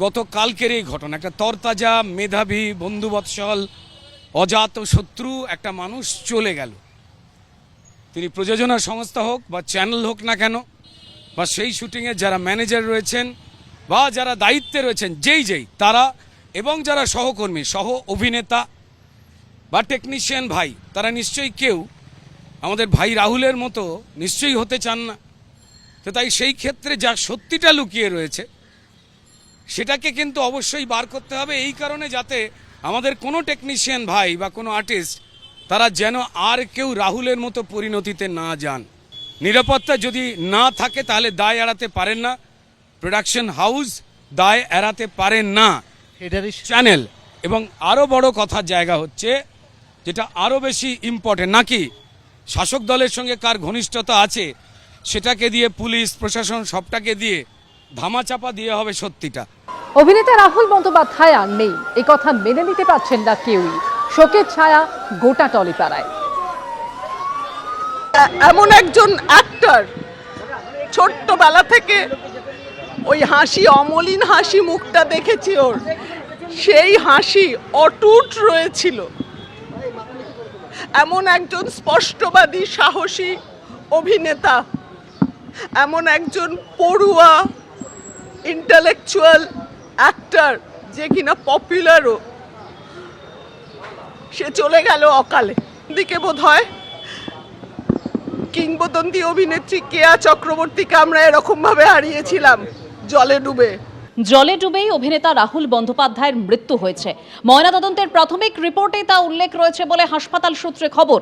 গতকালকের এই ঘটনা, একটা তরতাজা মেধাবী বন্ধুবৎসল অজাত শত্রু একটা মানুষ চলে গেল। তিনি প্রযোজনা সংস্থা হোক বা চ্যানেল হোক না কেন, বা সেই শুটিংয়ে যারা ম্যানেজার রয়েছেন বা যারা দায়িত্বে রয়েছেন, যেই তারা এবং যারা সহকর্মী সহ অভিনেতা বা টেকনিশিয়ান ভাই, তারা নিশ্চয়ই কেউ আমাদের ভাই রাহুলের মতো নিশ্চয়ই হতে চান না। তো তাই সেই ক্ষেত্রে যা সত্যিটা লুকিয়ে রয়েছে সেটাকে কিন্তু অবশ্যই বার করতে হবে, এই কারণে যাতে আমাদের কোনো টেকনিশিয়ান ভাই বা কোনো আর্টিস্ট তারা যেন আর কেউ রাহুলের মতো পরিণতিতে না যান। নিরাপত্তা যদি না থাকে তাহলে দায় এড়াতে পারেন না প্রোডাকশন হাউস, দায় এড়াতে পারেন না চ্যানেল। এবং আরও বড় কথার জায়গা হচ্ছে, যেটা আরও বেশি ইম্পর্টেন্ট, নাকি শাসক দলের সঙ্গে কার ঘনিষ্ঠতা আছে সেটাকে দিয়ে পুলিশ প্রশাসন সবটাকে দিয়ে ধামাচাপা দিয়ে হবে সত্যিটা। অভিনেতা রাহুল বন্দ্যোপাধ্যায় আর নেই, এই কথা মেনে নিতে পারছেন না কেউই। শোকের ছায়া গোটা টলিপাড়ায়। এমন একজন অ্যাক্টর, ছোট্টবেলা থেকে ওই হাসি, অমলিন হাসি মুখটা দেখেছি ওর, সেই হাসি অটুট রয়েছিল। এমন একজন স্পষ্টবাদী সাহসী অভিনেতা, এমন একজন পড়ুয়া ইন্টেলেকচুয়াল অ্যাক্টর যে কিনা পপুলারও, সে চলে গেল অকালে। দিকে বোধ হয় কিংবদন্তি অভিনেত্রী কেয়া চক্রবর্তীকে আমরা এরকম ভাবে হারিয়েছিলাম জলে ডুবেই অভিনেতা রাহুল বন্দ্যোপাধ্যায়ের মৃত্যু হয়েছে। ময়নাতদন্তের প্রাথমিক রিপোর্টে তা উল্লেখ রয়েছে বলে হাসপাতাল সূত্রে খবর।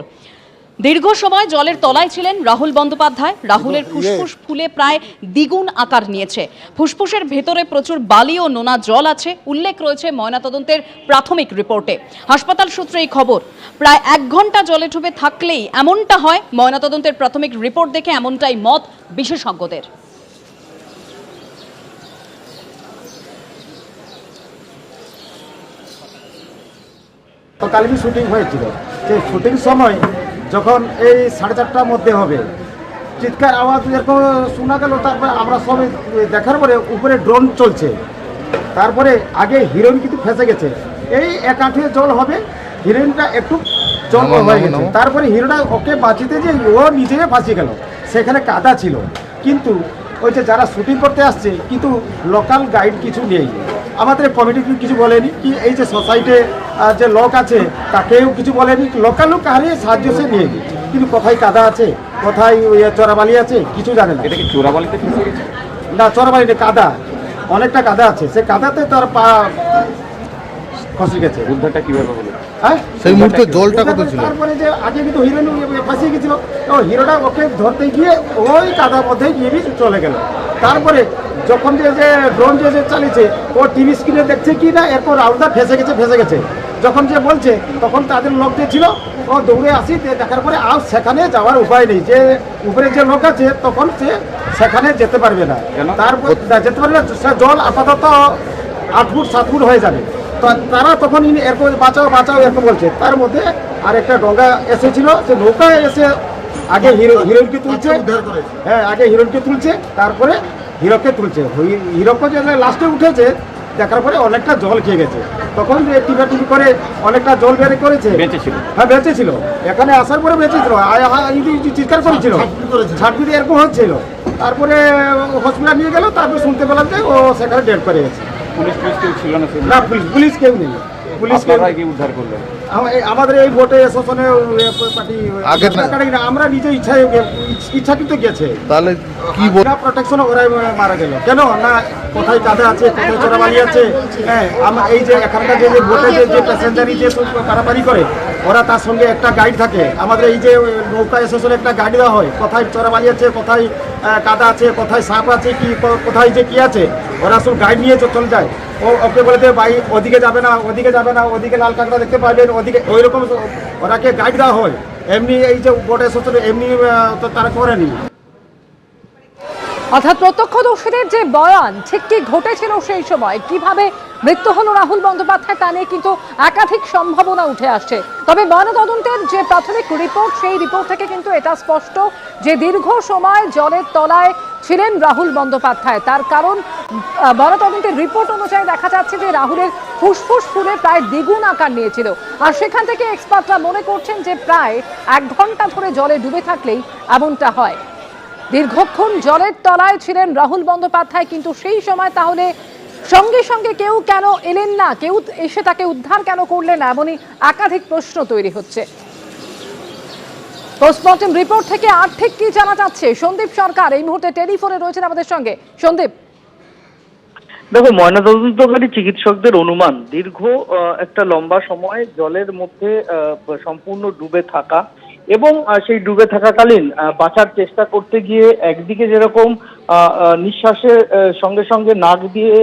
দীর্ঘ সময় জলের তলায় ছিলেন রাহুল বন্দ্যোপাধ্যায়। রাহুলের ফুসফুস ফুলে প্রায় দ্বিগুণ আকার নিয়েছে। ফুসফুসের ভেতরে প্রচুর বালি ও নোনা জল আছে, উল্লেখ রয়েছে ময়নাতদন্তের প্রাথমিক রিপোর্টে। হাসপাতাল সূত্রে এই খবর। প্রায় 1 ঘন্টা জলে ডুবে থাকলেই এমনটা হয়। ময়নাতদন্তের প্রাথমিক রিপোর্ট দেখে এমনটাই মত বিশেষজ্ঞদের। কালকে শুটিং হয়েছিল, সেই শুটিং সময় যখন এই 4:30টার মধ্যে হবে, চিৎকার আওয়াজ এরকম শোনা গেল। তারপরে আমরা সবাই দেখার পরে উপরে ড্রোন চলছে, তারপরে আগে হিরোইন কিন্তু ফেঁসে গেছে, এই 1 আঁঠুয়ে জল হবে, হিরোইনটা একটু জল হয়ে গেছে। তারপরে হিরোটা ওকে বাঁচিতে যে ও নিজে ফাঁসিয়ে গেল, সেখানে কাদা ছিল। কিন্তু ওই যে যারা শুটিং করতে আসছে, কিন্তু লোকাল গাইড কিছু নেই, আমাদের কমিটি কিছু বলেনি, কি এই যে সোসাইটি যে লোক আছে তাকেও কিছু বলেনি, লোকাল লোক হারিয়ে সাহায্য সে নিয়ে গিয়ে, কিন্তু কোথায় কাদা আছে, কোথায় চোরাবালি আছে কিছু জানে না। এটা কি চোরাবালিতে ফেসে গেছে? না, চোরাবালিতে কাদা, অনেকটা কাদা আছে, সে কাদাতে তার পা খসে গেছে। উদ্ধারটা কিভাবে হলো? হ্যাঁ, সেই মুহূর্তে জলটা কত ছিল? তারপরে যে আগে কিন্তু হিরোইন ফাঁসিয়ে গেছিল, ও হিরোটা ওকে ধরতে গিয়ে ওই কাদার মধ্যে গিয়ে চলে গেল। তারপরে যখন যে ড্রোন যে চালিয়েছে, ও টিভি স্ক্রিনে দেখছে কি না, এরপর রাউন্ডটা ফেসে গেছে। যখন যে বলছে তখন তাদের লোক যে ছিল ও দৌড়ে আসি, দেখার পরে আর সেখানে যাওয়ার উপায় নেই, যে উপরে যে লোক আছে তখন সে সেখানে যেতে পারবে না। তারপর যেতে পারবে না, সে জল আপাতত 8 ফুট 7 ফুট হয়ে যাবে। তারা তখন এরকম বাঁচাও এরকম বলছে। তার মধ্যে আর একটা ডঙ্গা এসেছিল, সে নৌকায় এসে আগে হিরোইনকে তুলছে, হ্যাঁ আগে হিরোইনকে তুলছে, তারপরে হিরোকে তুলছে। হিরোকে যে লাস্টে উঠেছে, দেখার পরে অনেকটা জল খেয়ে গেছে। তখন টিপি করে অনেকটা জল বের করেছে। হ্যাঁ বেঁচেছিল, এখানে আসার পরে বেঁচেছিল, চিৎকার করেছিল, ছাটপিটে এরকম হচ্ছিল। তারপরে হসপিটাল নিয়ে গেল, তারপরে শুনতে পেলাম যে ও সেখানে ডেড করে গেছে। পুলিশ কেউ ছিল না? না, পুলিশ কেউ নেই। পুলিশ উদ্ধার করলো আমাদের এই ভোটে শাসনে পার্টি, আমরা নিজে ইচ্ছাকৃত গেছে। তাহলে কি প্রোটেকশন ওরাই মারা গেল কেন না, কোথায় কাদা আছে, কোথায় চোরাবালি আছে। হ্যাঁ, এই যে এখানকার যে ভোটে যে প্যাসেঞ্জারি যে পারাপারি করে, ওরা তার সঙ্গে একটা গাইড থাকে। আমাদের এই যে নৌকা স্টেশনে একটা গাইড দেওয়া হয়, কোথায় চোরাবালি আছে, কোথায় কাদা আছে, কোথায় সাপ আছে, কি কোথায় যে কি আছে, ওরা সব গাইড নিয়ে চলে যায়। ওকে বলে দেবে ভাই ওদিকে যাবে না, ওদিকে লাল কাঁকড়া দেখতে পাবেন, ওদিকে ওইরকম ওরাকে গাইড দেওয়া হয়। এমনি এই যে ভোটে স্টেশনে এমনি তারা করেনি। অর্থাৎ প্রত্যক্ষদর্শীদের যে বয়ান, ঠিক কি ঘটেছিল সেই সময়, কিভাবে মৃত্যু হলো রাহুল বন্দ্যোপাধ্যায়, তা নিয়ে কিন্তু একাধিক সম্ভাবনা উঠে আসছে। তবে ময়নাতদন্তের যে প্রাথমিক রিপোর্ট, সেই রিপোর্ট থেকে কিন্তু এটা স্পষ্ট যে দীর্ঘ সময় জলের তলায় ছিলেন রাহুল বন্দ্যোপাধ্যায়। তার কারণ ময়নাতদন্তের রিপোর্ট অনুযায়ী দেখা যাচ্ছে যে রাহুলের ফুসফুস ফুলে প্রায় দ্বিগুণ আকার নিয়েছিল। আর সেখান থেকে এক্সপার্টরা মনে করছেন যে প্রায় 1 ঘন্টা ধরে জলে ডুবে থাকলেই এমনটা হয়। দীর্ঘক্ষণ জলের তলায় ছিলেন রাহুল বন্দ্যোপাধ্যায়, কিন্তু সেই সময় তাহলে সঙ্গে সঙ্গে কেউ কেন এলেন না, কেউ এসে তাকে উদ্ধার কেন করলেন না, এমনই একাধিক প্রশ্ন তৈরি হচ্ছে। পোস্টমর্টেম রিপোর্ট থেকে আর ঠিক কি জানা যাচ্ছে? সন্দীপ সরকার এই মুহূর্তে টেলিফোনে রয়েছেন আমাদের সঙ্গে। সন্দীপ, দেখো, ময়নাতদন্তকারী চিকিৎসকদের অনুমান দীর্ঘ একটা লম্বা সময় জলের মধ্যে সম্পূর্ণ ডুবে থাকা এবং সেই ডুবে থাকাকালীন বাঁচার চেষ্টা করতে গিয়ে একদিকে যেরকম নিঃশ্বাসের সঙ্গে সঙ্গে নাক দিয়ে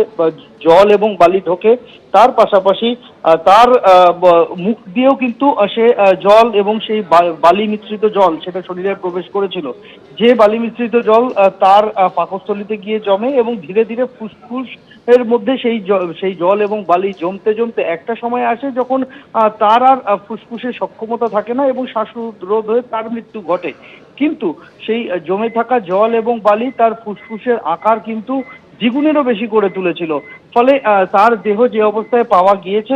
জল এবং বালি ঢোকে, তার পাশাপাশি তার মুখ দিয়েও কিন্তু সে জল এবং সেই বালি মিশ্রিত জল সেটা শরীরে প্রবেশ করেছিল। যে বালি মিশ্রিত জল তার পাকস্থলীতে গিয়ে জমে এবং ধীরে ধীরে ফুসফুস এর মধ্যে সেই জল এবং বালি জমতে জমতে একটা সময় আসে যখন তার আর ফুসফুসের সক্ষমতা থাকে না এবং শ্বাসরোধ হয়ে তার মৃত্যু ঘটে। কিন্তু সেই জমে থাকা জল এবং বালি তার ফুসফুসের আকার কিন্তু দ্বিগুণেরও বেশি করে তুলেছিল। ফলে তার দেহ যে অবস্থায় পাওয়া গিয়েছে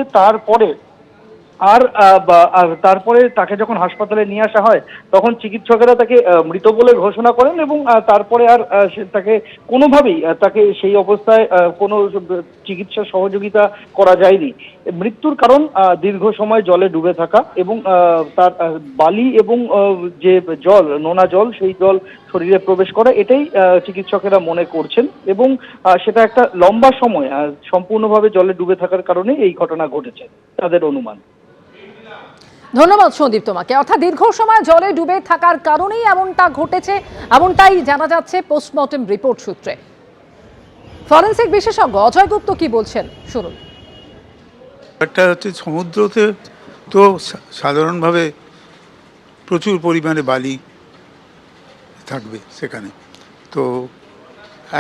তারপরে তাকে যখন হাসপাতালে নিয়ে আসা হয় তখন চিকিৎসকেরা তাকে মৃত বলে ঘোষণা করেন এবং তারপরে আর তাকে কোনোভাবেই তাকে সেই অবস্থায় কোনো চিকিৎসা সহযোগিতা করা যায়নি। মৃত্যুর কারণ দীর্ঘ সময় জলে ডুবে থাকা এবং তার বালি এবং যে জল, নোনা জল, সেই জল শরীরে প্রবেশ করা, এটাই চিকিৎসকেরা মনে করছেন এবং সেটা একটা লম্বা সময় সম্পূর্ণভাবে জলে ডুবে থাকার কারণে এই ঘটনা ঘটেছে তাদের অনুমান। ধন্যবাদ সন্দীপ তোমাকে। অর্থাৎ দীর্ঘ সময় জলে ডুবে থাকার কারণেই এমনটা ঘটেছে, এমনটাই জানা যাচ্ছে পোস্টমর্টেম রিপোর্ট সূত্রে। ফরেনসিক বিশেষজ্ঞ অজয় গুপ্ত কি বলছেন শুনুন। একটা হচ্ছে সমুদ্রতে তো সাধারণভাবে প্রচুর পরিমাণে বালি থাকবে সেখানে, তো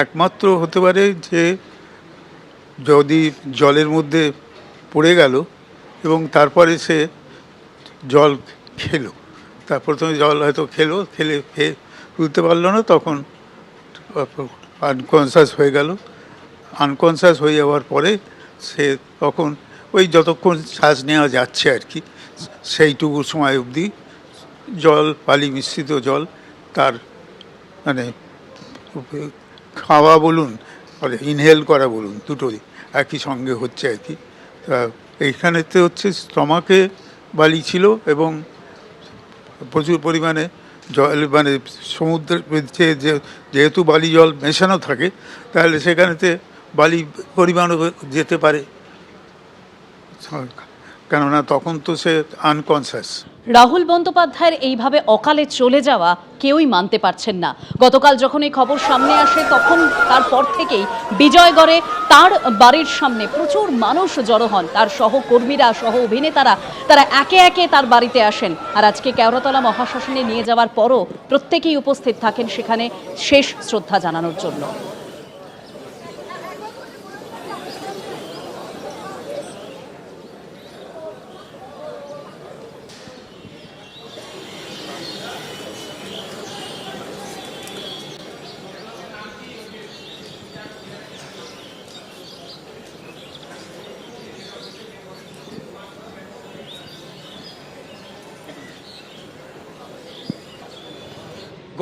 একমাত্র হতে পারে যে যদি জলের মধ্যে পড়ে গেল এবং তারপরে সে জল খেলো, তারপর তুমি জল হয়তো খেলে তুলতে পারলো না, তখন আনকনসিয়াস হয়ে গেল। আনকনসিয়াস হয়ে যাওয়ার পরে সে তখন ওই যতক্ষণ শ্বাস নেওয়া যাচ্ছে আর কি, সেইটুকু সময় অবধি জল, বালি মিশ্রিত জল তার মানে খাওয়া বলুন ইনহেল করা বলুন দুটোই একই সঙ্গে হচ্ছে আর কি। এইখানেতে হচ্ছে স্টমাকে বালি ছিল এবং প্রচুর পরিমাণে জল, মানে সমুদ্রের যেহেতু বালি জল মেশানো থাকে তাহলে সেখানেতে বালি পরিমাণও যেতে পারে, কেননা তখন তো সে আনকনসিয়াস। রাহুল বন্দ্যোপাধ্যায়ের এইভাবে অকালে চলে যাওয়া কেউই মানতে পারছেন না। গতকাল যখন এই খবর সামনে আসে তখন তারপর থেকেই বিজয়গড়ে তার বাড়ির সামনে প্রচুর মানুষ জড়ো হন, তার সহকর্মীরা, সহ অভিনেতারা, তারা একে একে তার বাড়িতে আসেন। আর আজকে কেওড়াতলা মহাশ্মশানে নিয়ে যাওয়ার পরও প্রত্যেকেই উপস্থিত থাকেন সেখানে শেষ শ্রদ্ধা জানানোর জন্য।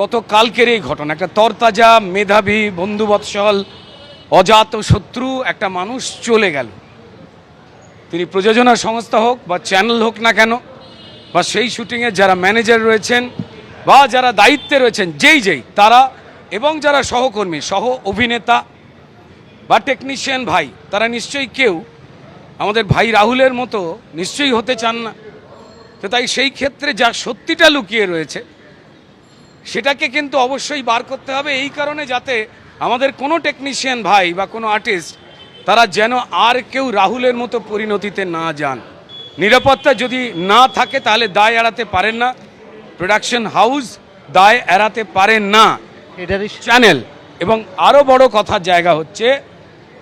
গতকালকের এই ঘটনা, একটা তরতাজা, মেধাবী, বন্ধুবৎসল, অজাত শত্রু একটা মানুষ চলে গেল। তিনি প্রযোজনা সংস্থা হোক বা চ্যানেল হোক না কেন, বা সেই শুটিংয়ে যারা ম্যানেজার রয়েছেন বা যারা দায়িত্বে রয়েছেন, যেই তারা এবং যারা সহকর্মী, সহ অভিনেতা বা টেকনিশিয়ান ভাই, তারা নিশ্চয়ই কেউ আমাদের ভাই রাহুলের মতো নিশ্চয়ই হতে চান না। তো তাই সেই ক্ষেত্রে যা সত্যিটা লুকিয়ে রয়েছে সেটাকে কিন্তু অবশ্যই বার করতে হবে, এই কারণে যাতে আমাদের কোনো টেকনিশিয়ান ভাই বা কোনো আর্টিস্ট তারা যেন আর কেউ রাহুলের মতো পরিণতিতে না যান। নিরাপত্তা যদি না থাকে তাহলে দায় এড়াতে পারেন না প্রোডাকশন হাউস, দায় এড়াতে পারেন না চ্যানেল। এবং আরও বড় কথার জায়গা হচ্ছে,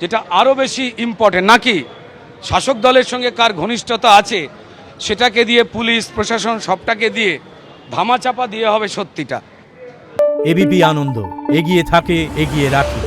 যেটা আরও বেশি ইম্পর্টেন্ট, নাকি শাসক দলের সঙ্গে কার ঘনিষ্ঠতা আছে সেটাকে দিয়ে পুলিশ প্রশাসন সবটাকে দিয়ে ধামাচাপা দিয়ে হবে সত্যিটা। এবিপি আনন্দ, এগিয়ে থাকে, এগিয়ে রাখে।